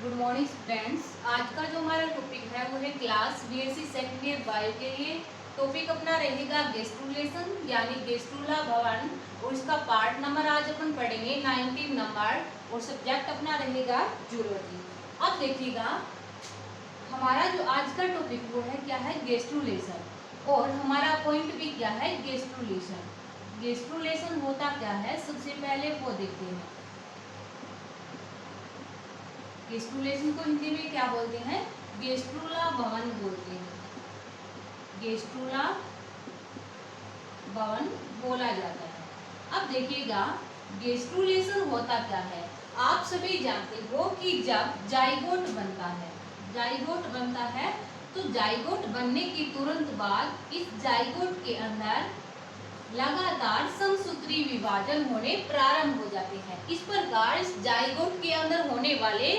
Good morning students. आज का जो हमारा टॉपिक है वो है class BSc second year bio के लिए। टॉपिक अपना रहेगा गैस्ट्रुलेशन यानी गैस्ट्रुला भवन, और इसका पार्ट नंबर आज अपन पढ़ेंगे 19 नंबर, और सब्जेक्ट अपना रहेगा जूलॉजी। अब देखिएगा हमारा जो आज का टॉपिक वो है क्या है, गैस्ट्रुलेशन, और हमारा पॉइंट भी क्या है, गैस्ट्रुलेशन। गैस्ट्रुलेशन होता क्या है, सबसे पहले वो देखते हैं। गैस्ट्रुलेशन को हिंदी में क्या बोलते हैं, गैस्ट्रुला भवन बोलते हैं। गैस्ट्रुला भवन बोला जाता है। अब देखिएगा गैस्ट्रुलेशन होता क्या है। आप सभी जानते हो कि जब जाइगोट बनता है, जाइगोट बनता है, तो जाइगोट बनने के तुरंत बाद इस जाइगोट के अंदर लगातार समसूत्री विभाजन होने प्रारंभ हो जाते हैं। इस प्रकार इस जाइगोट के अंदर होने वाले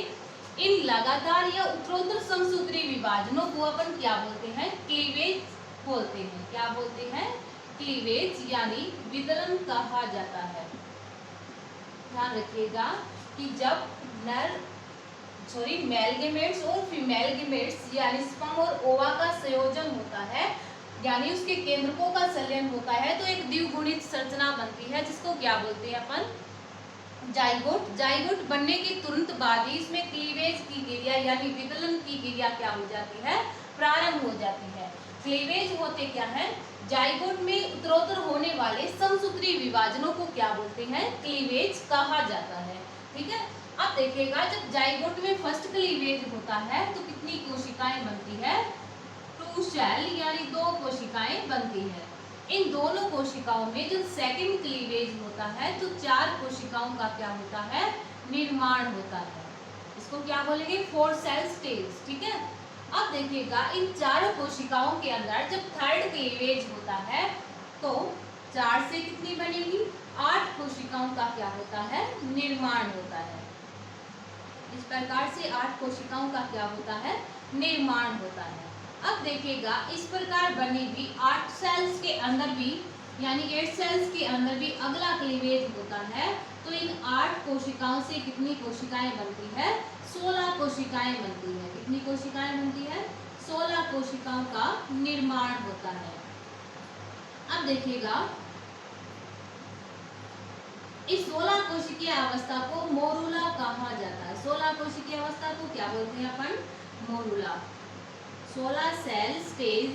इन लगातार या उत्तरोत्तर समसूत्री विभाजनों को अपन क्या बोलते हैं, क्लीवेज बोलते हैं। क्या बोलते हैं, क्लीवेज यानी वितरण कहा जाता है। ध्यान रखिएगा कि जब मेल गेमेट्स और फीमेल गेमेट्स यानी स्पर्म और ओवा का संयोजन होता है, यानी उसके केंद्रकों का संलयन होता है, तो एक द्विगुणित संरचना बनती है, जिसको क्या बोलते हैं अपन, जाइगोट। जाइगोट बनने के तुरंत बाद ही इसमें क्लीवेज की क्रिया यानी विकलन की क्रिया क्या हो जाती है, प्रारंभ हो जाती है। क्लीवेज होते क्या है, जाइगोट में उत्तरोत्तर होने वाले समसूत्री विभाजनों को क्या बोलते हैं, क्लीवेज कहा जाता है। ठीक है। अब देखिएगा जब जाइगोट में फर्स्ट क्लीवेज होता है तो कितनी कोशिकाएं बनती है, 2 सेल यानी 2 कोशिकाएं बनती है। इन दोनों कोशिकाओं में जो सेकंड क्लीवेज होता है तो 4 कोशिकाओं का क्या होता है, निर्माण होता है। इसको क्या बोलेंगे, 4 सेल स्टेज। ठीक है। अब देखिएगा इन 4 कोशिकाओं के अंदर जब थर्ड क्लीवेज होता है तो 4 से कितनी बनेगी, 8 कोशिकाओं का क्या होता है, निर्माण होता है। इस प्रकार से 8 कोशिकाओं का क्या होता है, निर्माण होता है। अब देखिएगा इस प्रकार बनी हुई 8 सेल्स के अंदर भी यानी 8 सेल्स के अंदर भी अगला क्लीवेज होता है, तो इन 8 कोशिकाओं से कितनी कोशिकाएं बनती है, 16 कोशिकाएं बनती है। कितनी कोशिकाएं बनती है, 16 कोशिकाओं का निर्माण होता है। अब देखिएगा इस 16 कोशिकीय अवस्था को मोरूला कहा जाता है। 16 कोशिकीय अवस्था को क्या बोलते हैं अपन, मोरूला। 16 सेल स्टेज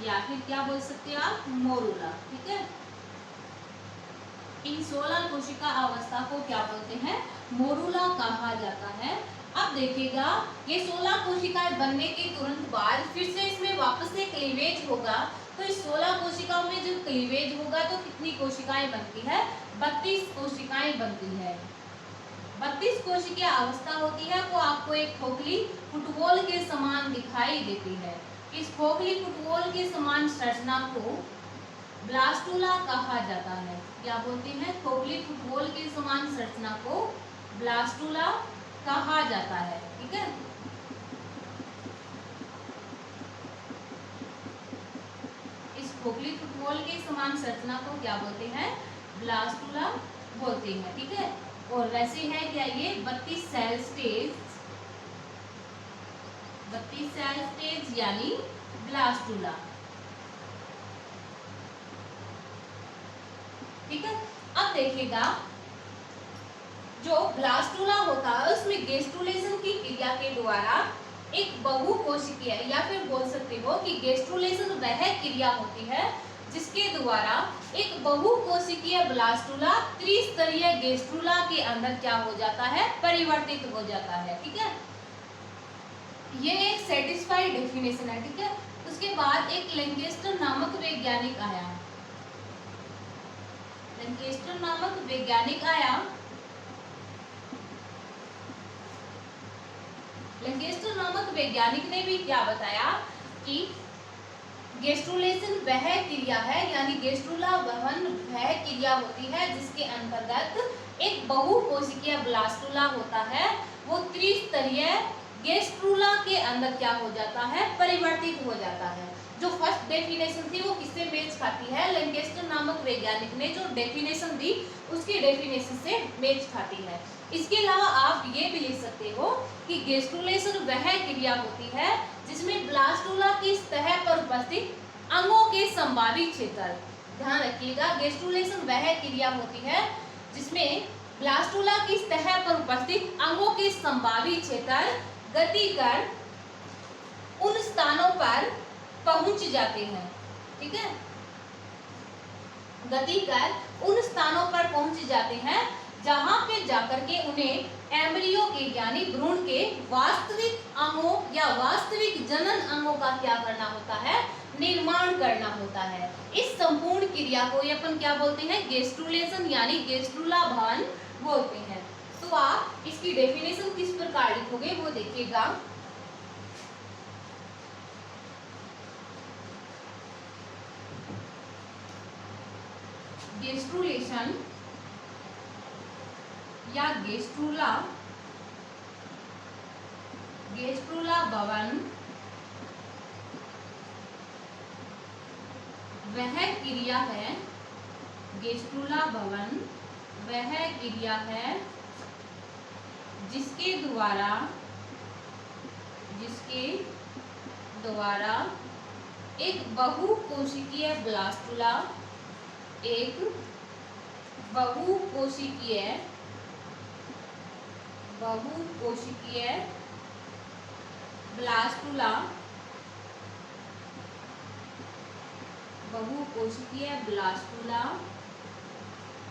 या फिर क्या बोल सकते हैं आप, मोरूला। ठीक है। इन 16 कोशिका अवस्था को क्या बोलते हैं, मोरूला कहा जाता है। अब देखिएगा ये 16 कोशिकाएं बनने के तुरंत बाद फिर से इसमें वापस से क्लीवेज होगा, तो इस 16 कोशिकाओं में जब क्लीवेज होगा तो कितनी कोशिकाएं बनती है, 32 कोशिकाएं बनती है। 32 कोशिकीय अवस्था होती है वो आपको एक खोखली फुटबॉल के समान दिखाई देती है। इस खोखली फुटबॉल के समान संरचना को ब्लास्टुला कहा जाता है। क्या बोलते हैं, खोखली फुटबॉल के समान संरचना को ब्लास्टुला कहा जाता है। ठीक है। इस खोखली फुटबॉल के समान संरचना को क्या बोलते हैं, ब्लास्टुला बोलते हैं। ठीक है। और वैसे है क्या ये 32 सेल स्टेज, 32 सेल स्टेज यानी ब्लास्टुला। ठीक है। अब देखिएगा जो ब्लास्टुला होता है उसमें गैस्ट्रुलेशन की क्रिया के द्वारा एक बहुकोशिकीय या फिर बोल सकते हो कि गैस्ट्रुलेशन वह क्रिया होती है जिसके द्वारा एक बहुकोशिकीय ब्लास्टुला त्रिस्तरीय गैस्ट्रुला के अंदर क्या हो जाता है, परिवर्तित हो जाता है। ठीक है। ये एक सेटिस्फाइड डेफिनेशन है। ठीक है। उसके बाद एक लैंकेस्टर नामक वैज्ञानिक आया। लैंकेस्टर नामक वैज्ञानिक आया। लैंकेस्टर नामक वैज्ञानिक ने भी क्या बताया कि गैस्ट्रुलेशन वह क्रिया है यानी गैस्ट्रुला भवन वह क्रिया होती है जिसके अंतर्गत एक बहुकोशिकीय ब्लास्टुला होता है, वो त्रिस्तरीय गैस्ट्रुला के अंदर क्या हो जाता है, परिवर्तित हो जाता है। जो फर्स्ट डेफिनेशन थी वो किससे मेच खाती है, लैंकेस्टर नामक वैज्ञानिक ने जो डेफिनेशन दी उसकी डेफिनेशन से मेच खाती है। इसके अलावा आप ये भी लिख सकते हो कि गैस्ट्रुलेशन वह क्रिया होती है जिसमें ब्लास्टुला की सतह पर उपस्थित अंगों के संभावित क्षेत्र, ध्यान रखिएगा, गैस्ट्रुलेशन वह क्रिया होती है जिसमें ब्लास्टुला की सतह पर उपस्थित अंगों के संभावित क्षेत्र गति कर उन स्थानों पर पहुंच जाते हैं। ठीक है, गति कर उन स्थानों पर पहुंच जाते हैं जहां पे जाकर के उन्हें एम्ब्रियो के यानी भ्रूण के वास्तविक अंगों या वास्तविक जनन अंगों का क्या करना होता है, निर्माण करना होता है। इस संपूर्ण क्रिया को अपन क्या बोलते हैं, गैस्ट्रुलेशन यानी गैस्ट्रुला भवन बोलते हैं। तो आप इसकी डेफिनेशन किस प्रकार लिखोगे वो देखिएगा। गैस्ट्रुलेशन या गैस्ट्रुला भवन वह क्रिया है, गैस्ट्रुला भवन वह क्रिया है जिसके द्वारा एक बहुकोशिकीय ब्लास्टुला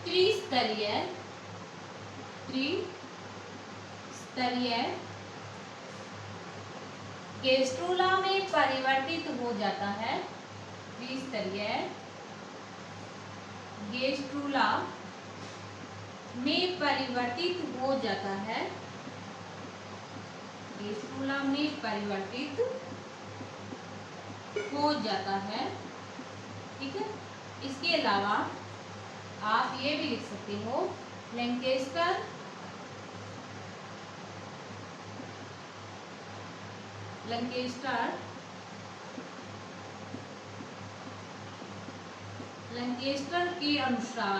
त्रिस्तरीय गैस्ट्रुला में परिवर्तित हो जाता है। त्रिस्तरीय गैस्ट्रुला में परिवर्तित हो जाता है, गैस्ट्रुला में परिवर्तित हो जाता है। ठीक है, इसके अलावा आप ये भी लिख सकते हो लैंकेस्टर के अनुसार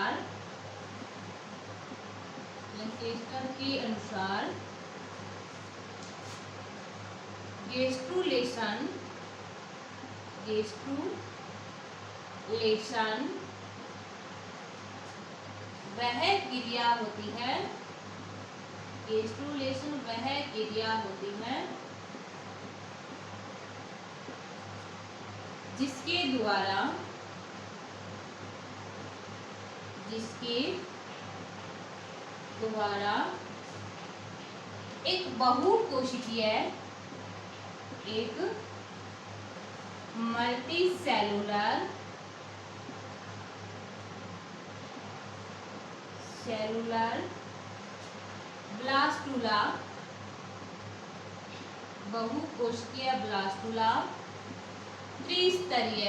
गैस्ट्रुलेशन वह क्रिया होती है, गैस्ट्रुलेशन वह क्रिया होती है जिसके द्वारा एक बहुकोशिकीय मल्टी सेलुलर ब्लास्टुला, बहुकोशिकीय ब्लास्टुला त्रिस्तरीय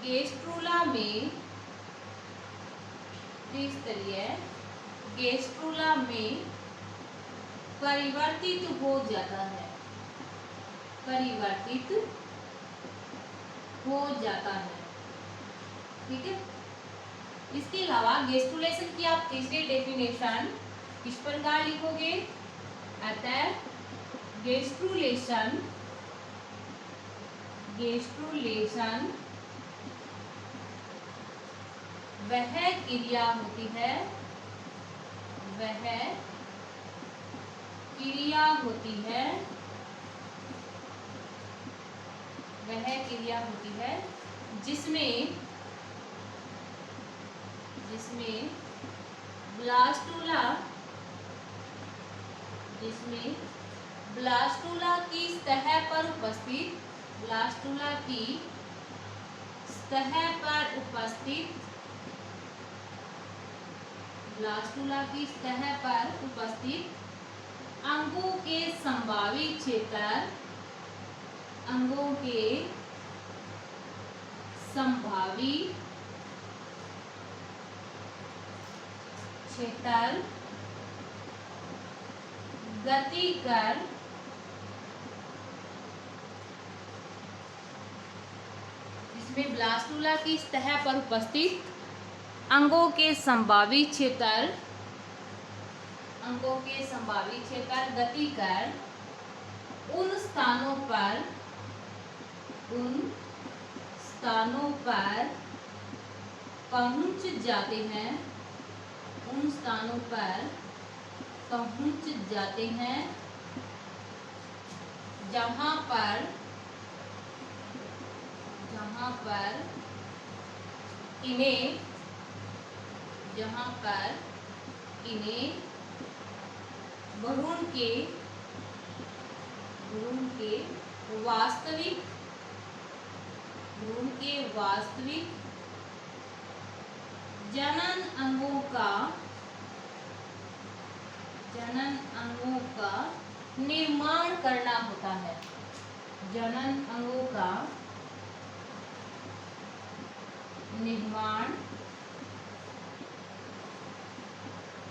गैस्ट्रुला में परिवर्तित हो जाता है, ठीक है। इसके अलावा गैस्ट्रुलेशन की आप तीसरी डेफिनेशन किस प्रकार लिखोगे, अतः गैस्ट्रुलेशन वह क्रिया होती है जिसमें ब्लास्टुला की सतह पर उपस्थित अंगों के संभावित क्षेत्र गति कर जिसमें ब्लास्टुला की सतह पर उपस्थित अंगों के संभावित क्षेत्र गति कर उन स्थानों पर पहुंच जाते हैं जहां पर इन्हें भ्रूण के वास्तविक जनन अंगों का निर्माण करना होता है। जनन अंगों का निर्माण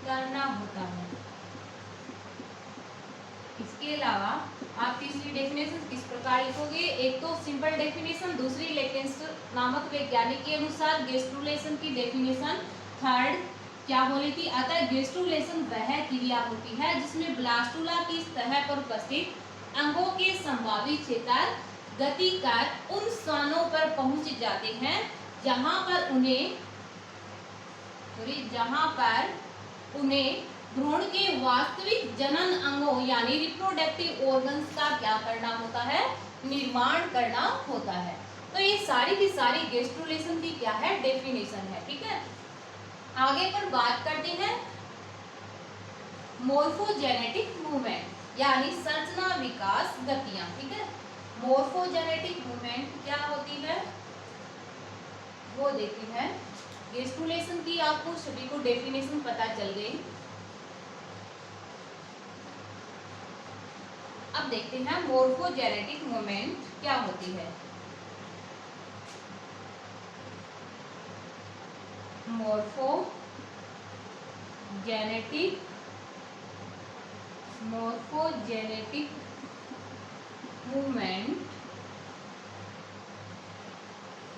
करना होता है। इसके अलावा आप तीसरी डेफिनेशन किस प्रकार लिखोगे? एक तो सिंपल डेफिनेशन, दूसरी लेकेंस्टर नामक वैज्ञानिक के अनुसार गेस्ट्रुलेशन की डेफिनेशन, थर्ड क्या बोली थी? अतः गेस्ट्रुलेशन वह क्रिया होती है जिसमें ब्लास्टुला की सतह पर उपस्थित अंगों के संभावित क्षेत्र गति कर उन स्थानों पर पहुंच जाते हैं जहां पर उन्हें भ्रूण के वास्तविक जनन अंगों यानी रिप्रोडक्टिव ऑर्गन्स का क्या करना होता है? निर्माण करना होता है। तो ये सारी की सारी गेस्ट्रुलेशन की क्या है? डेफिनेशन है। ठीक है, आगे पर बात करते हैं मोर्फोजेनेटिक मूवमेंट यानी संरचना विकास गतियां। ठीक है, मोर्फोजेनेटिक मूवमेंट क्या होती है वो देखते हैं। गेस्ट्रुलेशन की आपको सभी को डेफिनेशन पता चल गई। अब देखते हैं मोर्फोजेनेटिक मूवमेंट क्या होती है।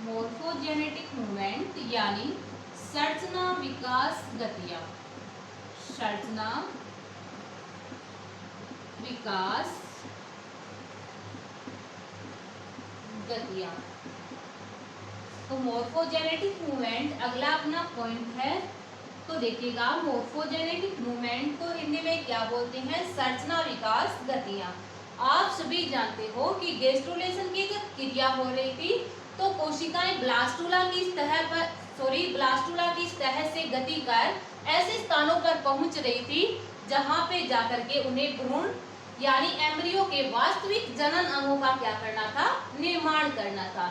मोर्फोजेनेटिक मूवमेंट यानी संरचना विकास गतियां। तो मोर्फोजेनेटिक मूवमेंट अगला अपना पॉइंट है। तो देखिएगा, मोर्फोजेनेटिक मूवमेंट को हिंदी में क्या बोलते हैं? संरचना विकास गतियां। आप सभी जानते हो कि गेस्ट्रुलेशन की जब क्रिया हो रही थी तो कोशिकाएं ब्लास्टुला की सतह से गति कर ऐसे स्थानों पर पहुंच रही थी जहां पे जाकर के उन्हें भ्रूण यानी एम्ब्रियो के वास्तविक जनन अंगों का क्या करना था? निर्माण करना था।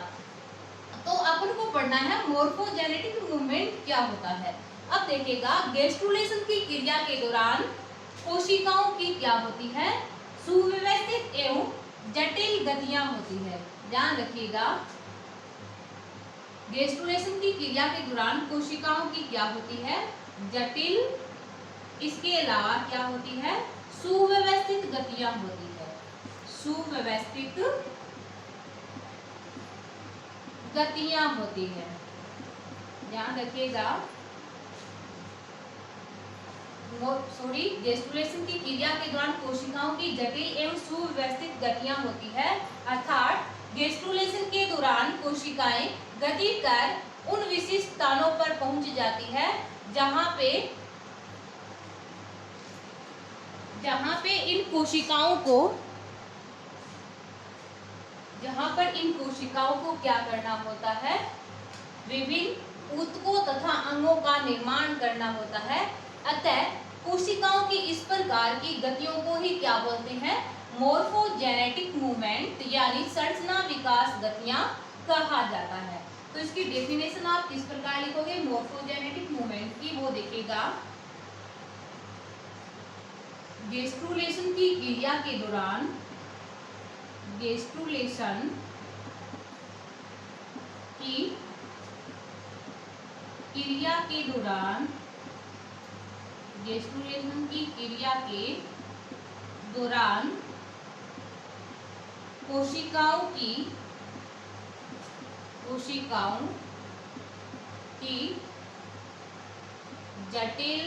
तो अपन को पढ़ना है मोर्फोजेनेटिक मूवमेंट क्या होता है। अब देखिएगा, गेस्ट्रुलेशन की क्रिया के दौरान कोशिकाओं की क्या होती है? सुव्यवस्थित एवं जटिल गतियां होती है। ध्यान रखिएगा, गेस्ट्रुलेशन की क्रिया के दौरान कोशिकाओं की क्या होती है? जटिल। इसके अलावा क्या होती है? सुव्यवस्थित गतियां होती है। सुव्यवस्थित गतियां होती है। ध्यान रखिएगा, गेस्ट्रुलेशन की क्रिया के दौरान कोशिकाओं की जटिल एवं सुव्यवस्थित गतियां होती है। अर्थात गेस्ट्रुलेशन के दौरान कोशिकाएं गति कर उन विशिष्ट स्थानों पर पहुंच जाती है जहां पर इन कोशिकाओं को क्या करना होता है? विभिन्न ऊतकों तथा अंगों का निर्माण करना होता है। अतः कोशिकाओं की इस प्रकार की गतियों को ही क्या बोलते हैं? मोर्फोजेनेटिक मूवमेंट यानी संरचना विकास गतियां कहा जाता है। तो इसकी डेफिनेशन आप किस प्रकार लिखोगे मोर्फोजेनेटिक मूवमेंट की? वो देखिएगा, गेस्ट्रुलेशन की क्रिया के दौरान गेस्ट्रुलेशन की क्रिया के दौरान कोशिकाओं की कोशिकाओं की जटिल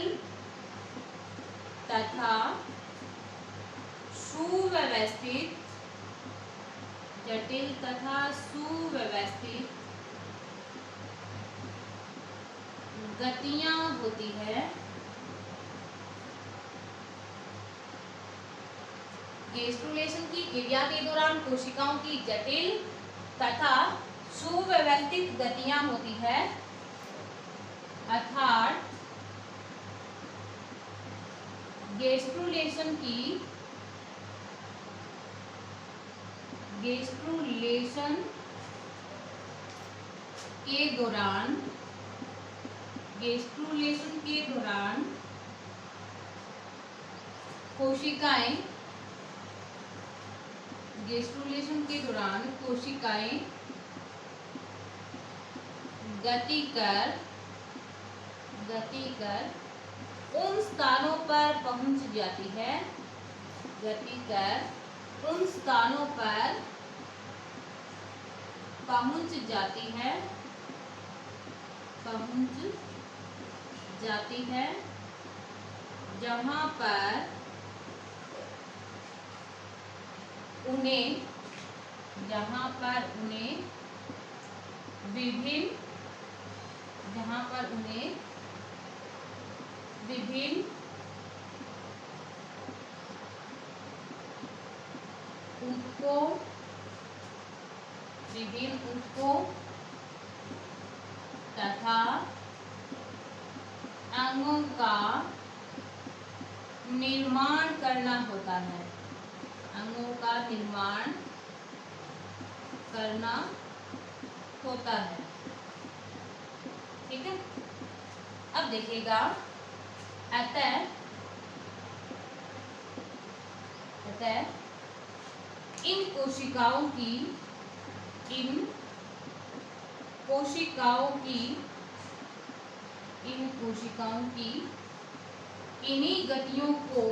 तथा सुव्यवस्थित गतियां होती है। गेस्ट्रुलेशन की क्रिया के दौरान कोशिकाओं की जटिल तथा सुव्यवस्थित गतियां होती है, अर्थात गेस्ट्रुलेशन के दौरान कोशिकाएं गति कर उन स्थानों पर पहुंच जाती है, जहां पर उन्हें विभिन्न ऊतकों तथा अंगों का निर्माण करना होता है, ठीक है। अब देखिएगा, अतः इन कोशिकाओं की इन्हीं गतियों को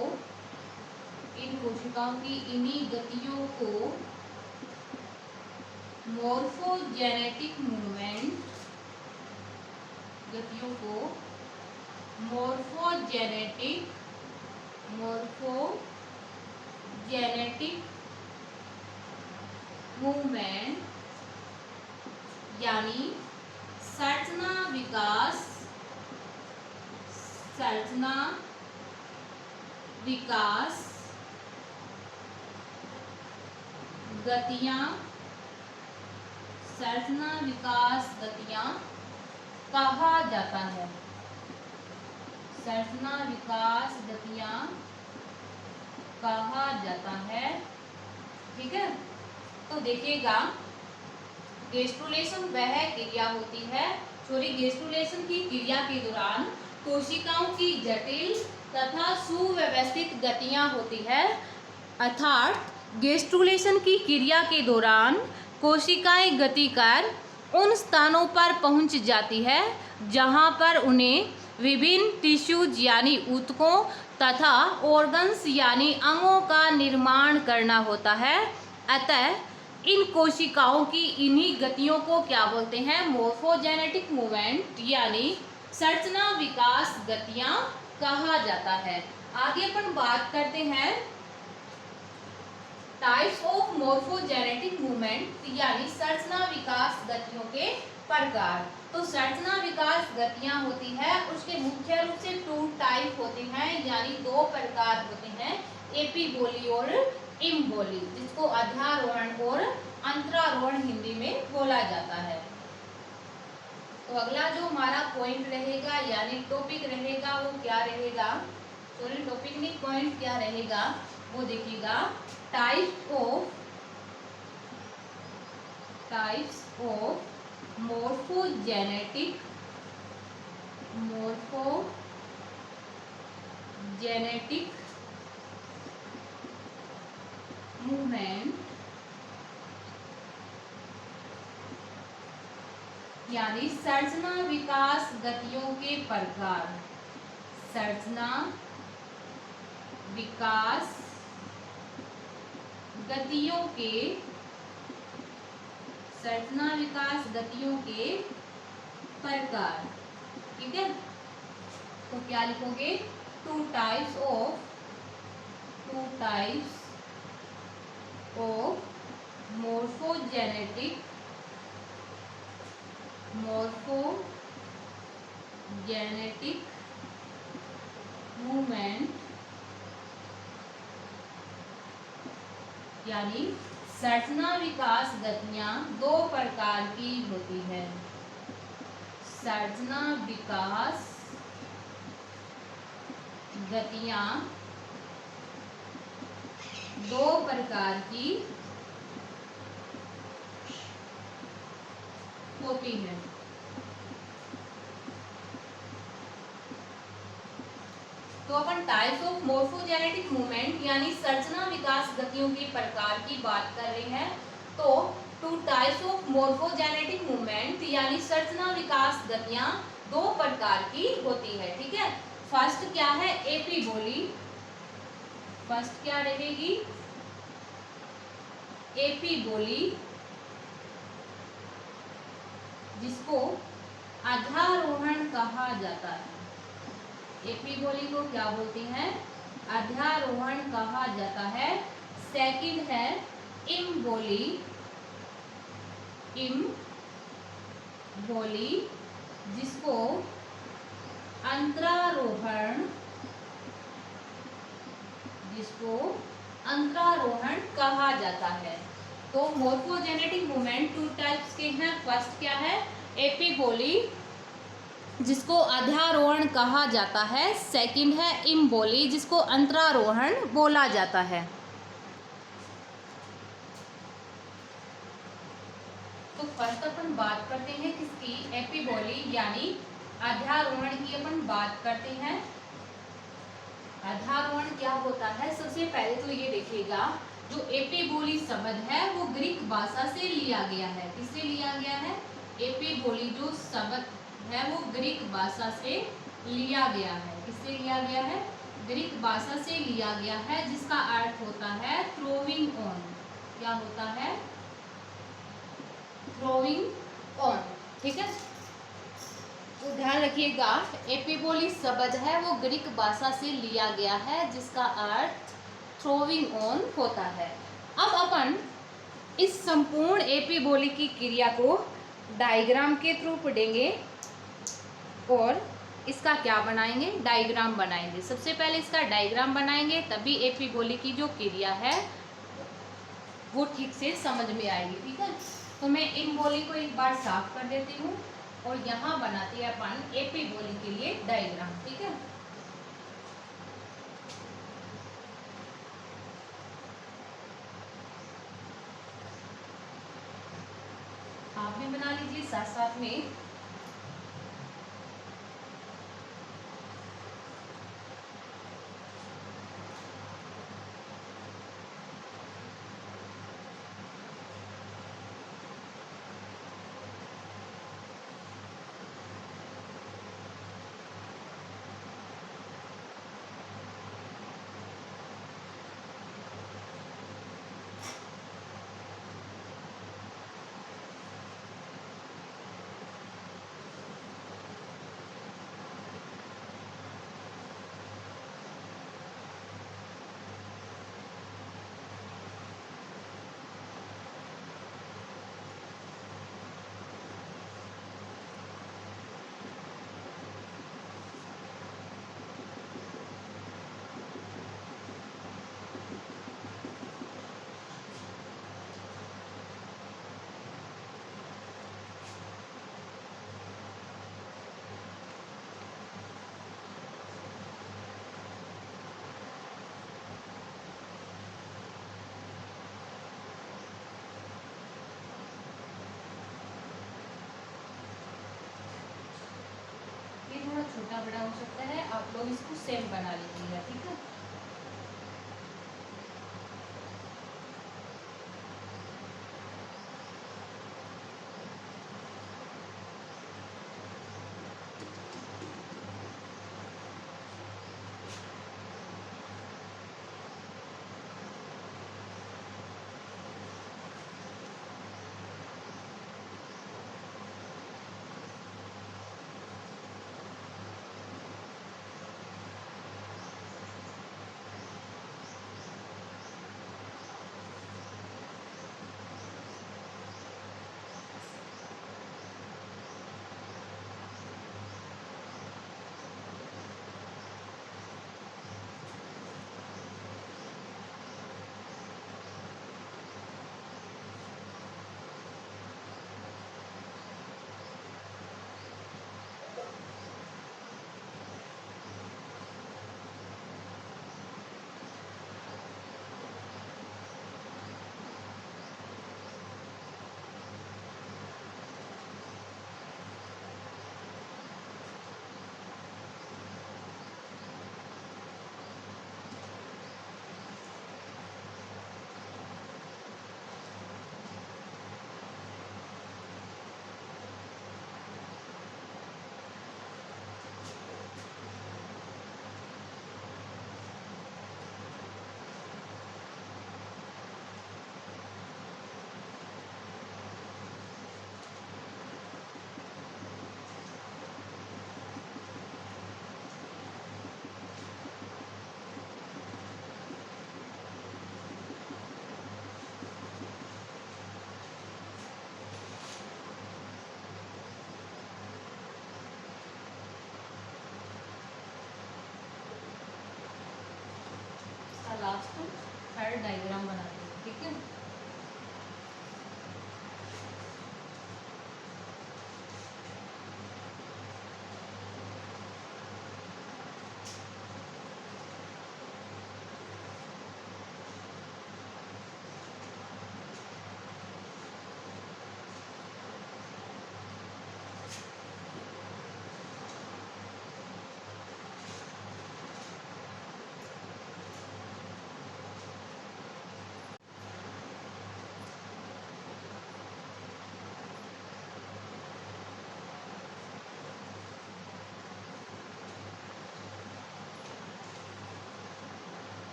मोर्फोजेनेटिक मूवमेंट यानी संरचना विकास गतियां कहा जाता है। ठीक है। तो देखिएगा, गेस्ट्रुलेशन वह क्रिया होती है, गेस्ट्रुलेशन की क्रिया के दौरान कोशिकाओं की जटिल तथा सुव्यवस्थित गतियां होती है, अर्थात गेस्ट्रुलेशन की क्रिया के दौरान कोशिकाएं गति कर उन स्थानों पर पहुंच जाती है जहां पर उन्हें विभिन्न टिश्यूज यानी ऊतकों तथा ऑर्गन्स यानी अंगों का निर्माण करना होता है। अतः इन कोशिकाओं की इन्हीं गतियों को क्या बोलते हैं? मोर्फोजेनेटिक मूवमेंट यानी संरचना विकास गतियां कहा जाता है। आगे अपन बात करते हैं टाइप्स ऑफ मोर्फोजेनेटिक मूवमेंट यानी संरचना विकास गतियों के प्रकार। तो संरचना विकास गतियां होती है, उसके मुख्य रूप से 2 टाइप होते हैं, यानी 2 प्रकार होते हैं, एपीबोली और इम्बोली, जिसको अध्यारोहण और अंतरारोहण हिंदी में बोला जाता है। तो अगला जो हमारा पॉइंट रहेगा यानी टॉपिक रहेगा वो क्या रहेगा? टॉपिक नहीं, पॉइंट क्या रहेगा वो देखिएगा, टाइप्स ऑफ मोर्फोजेनेटिक मूवमेंट यानी संरचना विकास गतियों के प्रकार। संरचना विकास गतियों के संरचना विकास गतियों के प्रकार। ठीक है, तो क्या लिखोगे? Two types of morphogenetic movement, यानी संरचना विकास गतियां दो प्रकार की होती है। संरचना विकास गतियां दो प्रकार की होती है। तो अपन टाइप्स ऑफ मोर्फोजेनेटिक मूवमेंट यानी संरचना विकास गतियों के प्रकार की बात कर रहे हैं। तो two types of morphogenetic movement यानी संरचना विकास गतियां दो प्रकार की होती है। ठीक है, फर्स्ट क्या है? एपीबोली। फर्स्ट क्या रहेगी? एपीबोली, जिसको अध्यारोहण कहा जाता है। एपीबोली को क्या बोलते हैं? अध्यारोहण कहा जाता है। सेकंड है इम्बोली। इम्बोली, जिसको अंतरारोहण कहा जाता है। तो मोर्फोजेनेटिक मूवमेंट टू टाइप्स के हैं। फर्स्ट क्या है? एपीबोली, जिसको अध्यारोहण कहा जाता है। सेकंड है इम्बोली, जिसको अंतरारोहण बोला जाता है। तो फर्स्ट अपन बात करते हैं किसकी? एपीबोली यानी अध्यारोहण की अपन बात करते हैं। अध्यारोहण क्या होता है? सबसे पहले तो ये देखिएगा, जो एपीबोली शब्द है वो ग्रीक भाषा से लिया गया है। किससे लिया गया है? एपीबोली जो शब्द है वो ग्रीक भाषा से लिया गया है। किससे लिया गया है? ग्रीक भाषा से लिया गया है, जिसका अर्थ होता है थ्रोइंग ऑन। क्या होता है? Throwing on. ठीक है, तो ध्यान रखिएगा, एपीबोली शब्द है वो ग्रीक भाषा से लिया गया है, जिसका अर्थ थ्रोइंग ऑन होता है। अब अपन इस संपूर्ण एपीबोली की क्रिया को डायग्राम के थ्रू पढ़ेंगे और इसका क्या बनाएंगे? डायग्राम बनाएंगे। सबसे पहले इसका डायग्राम बनाएंगे, तभी एपीबोली की जो क्रिया है वो ठीक से समझ में आएगी। ठीक है, तो मैं इम्बोली को एक बार साफ कर देती हूँ और यहाँ बनाते हैं अपन एपीबोली के लिए डायग्राम। ठीक है, आप भी बना लीजिए साथ साथ में। थोड़ा छोटा बड़ा हो सकता है, आप लोग इसको सेम बना लीजिएगा। ठीक है,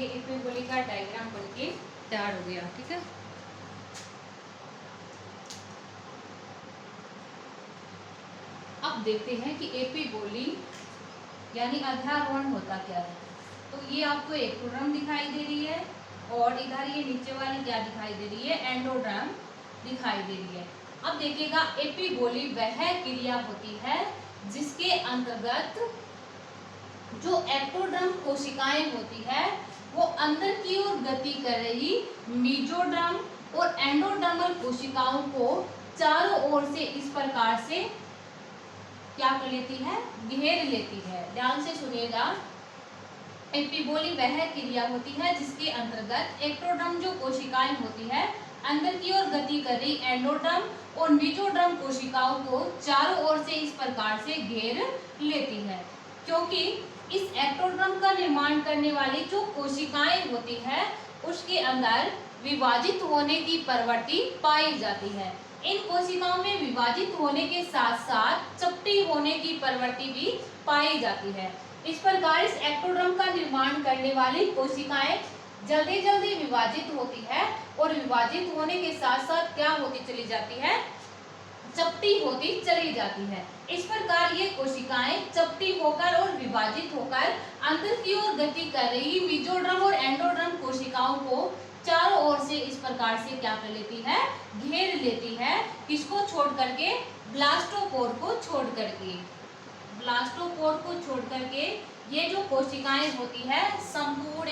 ये एपिबोली का डायग्राम बनके तैयार हो गया। ठीक है, अब देखते हैं कि एपिबोली यानी अध्यारोहण होता क्या है। तो ये आपको एक्टोडर्म दिखाई दे रही है और इधर ये नीचे वाली क्या दिखाई दे रही है, एंडोडर्म दिखाई दे रही है। अब देखिएगा, एपिबोली वह क्रिया होती है जिसके अंतर्गत जो एक्टोडर्म कोशिकाएं होती है वो अंदर की ओर गति कर रही मेसोडर्म और एंडोडर्मल कोशिकाओं को चारों ओर से इस प्रकार से क्या कर लेती है, घेर लेती है। ध्यान से सुनिएगा, एपिबोली वह क्रिया होती है जिसके अंतर्गत एक्टोडर्म जो कोशिकाएं होती है अंदर की ओर गति कर रही एंडोडर्म और मेसोडर्म कोशिकाओं को चारों ओर से इस प्रकार से घेर लेती है। क्योंकि इस एक्टोडर्म का निर्माण करने वाली जो कोशिकाएं होती है उसके अंदर विभाजित होने की प्रवृत्ति पाई जाती है। इन कोशिकाओं में विभाजित होने के साथ साथ चपटी होने की प्रवृत्ति भी पाई जाती है। इस प्रकार इस एक्टोडर्म का निर्माण करने वाली कोशिकाएं जल्दी जल्दी विभाजित होती है और विभाजित होने के साथ साथ क्या होती चली जाती है, चपटी होती चली जाती है। इस प्रकार ये कोशिकाएं चपटी होकर और विभाजित होकर अंदर की ओर गति कर रही मेसोडर्म और एंडोडर्म कोशिकाओं को चारों ओर से इस प्रकार से क्या कर लेती है, घेर लेती है। किसको छोड़ करके, ब्लास्टोपोर को छोड़ करके। ब्लास्टोपोर को छोड़ करके ये जो कोशिकाएं होती है संपूर्ण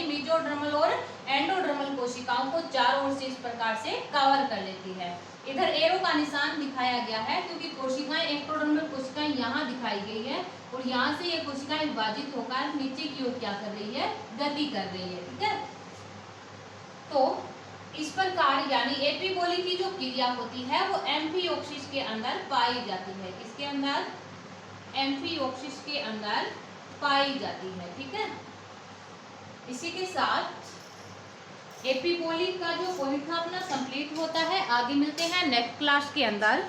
मेसोडर्मल और एंडोडर्मल कोशिकाओं को चारों ओर से इस प्रकार से कवर कर लेती है। इधर एरो का निशान दिखाया गया है क्योंकि कोशिकाएं एक्टोडर्मल कोशिकाएं यहाँ दिखाई गई है और यहाँ से ये कोशिकाएं विभाजित होकर नीचे की ओर क्या कर रही है, गति कर रही है। ठीक है, तो इस प्रकार यानी एपिबोली की जो क्रिया होती है वो एम्फिओक्सिस के अंदर पाई जाती है। किसके अंदर, एम्फिओक्सिस के अंदर पाई जाती है। ठीक है, इसी के साथ एपिबोली का जो पॉइंट था अपना कंप्लीट होता है। आगे मिलते हैं नेक्स्ट क्लास के अंदर।